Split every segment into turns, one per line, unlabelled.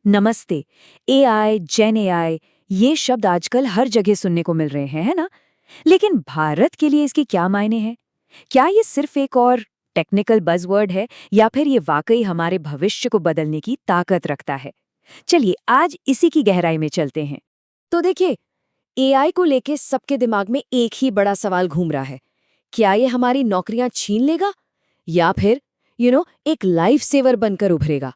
नमस्ते। एआई, जेन एआई, ये शब्द आजकल हर जगह सुनने को मिल रहे हैं, है ना? लेकिन भारत के लिए इसके क्या मायने हैं? क्या ये सिर्फ एक और टेक्निकल बज़वर्ड है या फिर ये वाकई हमारे भविष्य को बदलने की ताकत रखता है? चलिए आज इसी की गहराई में चलते हैं।
तो देखिए, एआई को लेके सबके दिमाग में एक ही बड़ा सवाल घूम रहा है। क्या ये हमारी नौकरियां छीन लेगा या फिर एक लाइफ सेवर बनकर उभरेगा?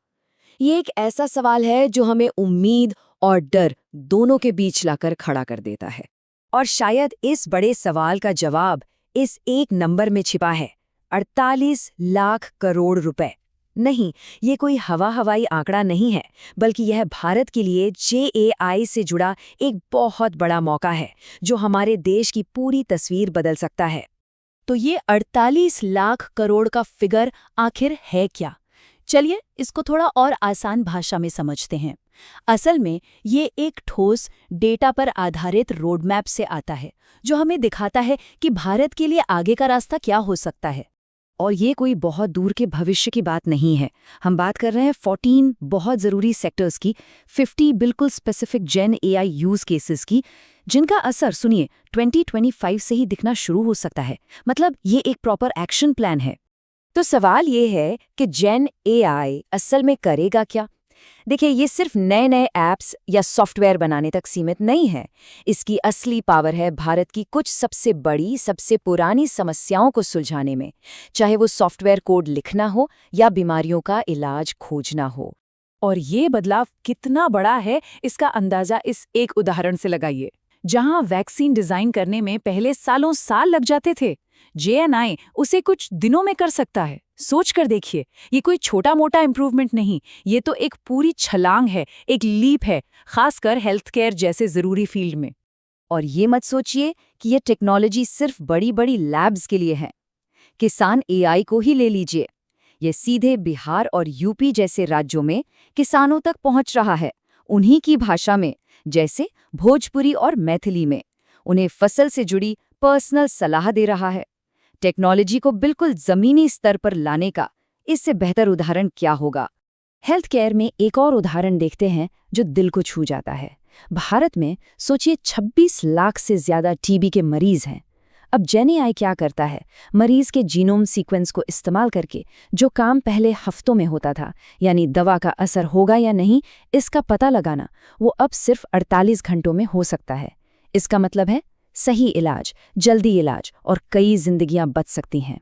ये एक ऐसा सवाल है जो हमें उम्मीद और डर दोनों के बीच लाकर खड़ा कर देता है।
और शायद इस बड़े सवाल का जवाब इस एक नंबर में छिपा है, 48 लाख करोड़ रुपए। नहीं, ये कोई हवाई आंकड़ा नहीं है, बल्कि यह भारत के लिए जेएआई से जुड़ा एक बहुत बड़ा मौका है, जो हमारे देश की पूरी तस्वीर बदल सकता है।
तो ये 48 लाख करोड़ का फिगर आखिर है क्या? चलिए इसको थोड़ा और आसान भाषा में समझते हैं। असल में ये एक ठोस डेटा पर आधारित रोडमैप से आता है, जो हमें दिखाता है कि भारत के लिए आगे का रास्ता क्या हो सकता है।
और ये कोई बहुत दूर के भविष्य की बात नहीं है। हम बात कर रहे हैं 14 बहुत ज़रूरी सेक्टर्स की, 50 बिल्कुल स्पेसिफिक जेन एआई यूज़ केसेस की, जिनका असर सुनिए 2025 से ही दिखना शुरू हो सकता है। मतलब ये एक प्रॉपर एक्शन प्लान है। तो सवाल ये है कि जेन एआई असल में करेगा क्या? देखिए, ये सिर्फ नए नए ऐप्स या सॉफ्टवेयर बनाने तक सीमित नहीं है। इसकी असली पावर है भारत की कुछ सबसे बड़ी, सबसे पुरानी समस्याओं को सुलझाने में, चाहे वो सॉफ्टवेयर कोड लिखना हो या बीमारियों का इलाज खोजना हो। और ये बदलाव कितना बड़ा है, इसका अंदाजा इस एक उदाहरण से लगाइए। जहां वैक्सीन डिजाइन करने में पहले सालों साल लग जाते थे, जेएनआई उसे कुछ दिनों में कर सकता है। सोच कर देखिए, ये कोई छोटा मोटा इम्प्रूवमेंट नहीं, ये तो एक पूरी छलांग है, एक लीप है, खासकर हेल्थ केयर जैसे जरूरी फील्ड में। और ये मत सोचिए कि ये टेक्नोलॉजी सिर्फ बड़ी बड़ी लैब्स के लिए है। किसान एआई को ही ले लीजिए, ये सीधे बिहार और यूपी जैसे राज्यों में किसानों तक पहुंच रहा है, उन्हीं की भाषा में, जैसे भोजपुरी और मैथिली में। उन्हें फसल से जुड़ी पर्सनल सलाह दे रहा है। टेक्नोलॉजी को बिल्कुल जमीनी स्तर पर लाने का इससे बेहतर उदाहरण क्या होगा? हेल्थ केयर में एक और उदाहरण देखते हैं जो दिल को छू जाता है। भारत में सोचिए 26 लाख से ज्यादा टीबी के मरीज हैं। अब जेन एआई क्या करता है? मरीज के जीनोम सीक्वेंस को इस्तेमाल करके जो काम पहले हफ्तों में होता था, यानी दवा का असर होगा या नहीं इसका पता लगाना, वो अब सिर्फ 48 घंटों में हो सकता है। इसका मतलब है सही इलाज, जल्दी इलाज और कई जिंदगियां बच सकती हैं।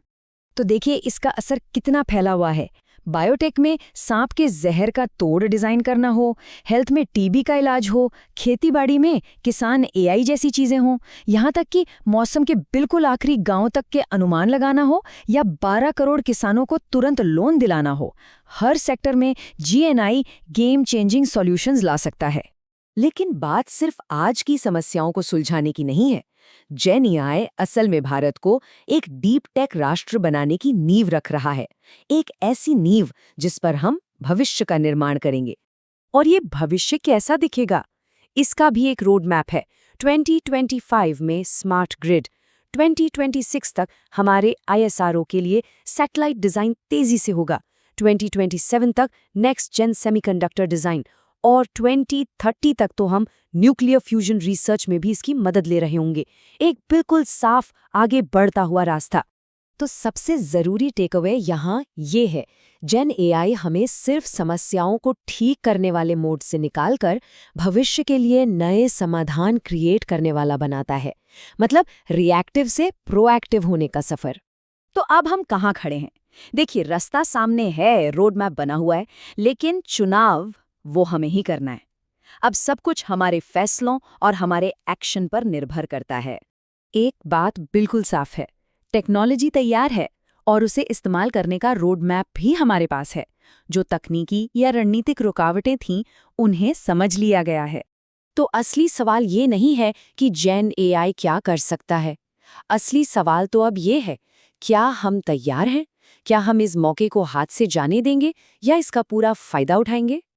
तो देखिए इसका असर कितना फैला हुआ है। बायोटेक में सांप के जहर का तोड़ डिजाइन करना हो, हेल्थ में टीबी का इलाज हो, खेतीबाड़ी में किसान एआई जैसी चीजें हों, यहाँ तक कि मौसम के बिल्कुल आखिरी गांव तक के अनुमान लगाना हो या 12 करोड़ किसानों को तुरंत लोन दिलाना हो, हर सेक्टर में जीएनआई गेम चेंजिंग सॉल्यूशंस ला सकता है। लेकिन बात सिर्फ आज की समस्याओं को सुलझाने की नहीं है। जेन एआई असल में भारत को एक डीप टेक राष्ट्र बनाने की नींव रख रहा है, एक ऐसी नींव जिस पर हम भविष्य का निर्माण करेंगे। और ये भविष्य कैसा दिखेगा, इसका भी एक रोड मैप है। 2025 में स्मार्ट ग्रिड, 2026 तक हमारे आईएसआरओ के लिए सैटेलाइट डिजाइन तेजी से होगा, 2027 तक नेक्स्ट जेन सेमीकंडक्टर डिजाइन, और 2030 तक तो हम न्यूक्लियर फ्यूजन रिसर्च में भी इसकी मदद ले रहे होंगे। एक बिल्कुल साफ आगे बढ़ता हुआ रास्ता। तो सबसे जरूरी टेकअवे यहाँ ये है, जेन एआई हमें सिर्फ समस्याओं को ठीक करने वाले मोड से निकालकर भविष्य के लिए नए समाधान क्रिएट करने वाला बनाता है। मतलब रिएक्टिव से प्रोएक्टिव होने का सफर। तो अब हम कहाँ खड़े हैं? देखिए, रास्ता सामने है, रोड मैप बना हुआ है, लेकिन चुनाव वो हमें ही करना है। अब सब कुछ हमारे फैसलों और हमारे एक्शन पर निर्भर करता है। एक बात बिल्कुल साफ है, टेक्नोलॉजी तैयार है और उसे इस्तेमाल करने का रोड मैप भी हमारे पास है। जो तकनीकी या रणनीतिक रुकावटें थीं, उन्हें समझ लिया गया है। तो असली सवाल ये नहीं है कि जेन एआई क्या कर सकता है। असली सवाल तो अब ये है, क्या हम तैयार हैं? क्या हम इस मौके को हाथ से जाने देंगे या इसका पूरा फायदा उठाएंगे?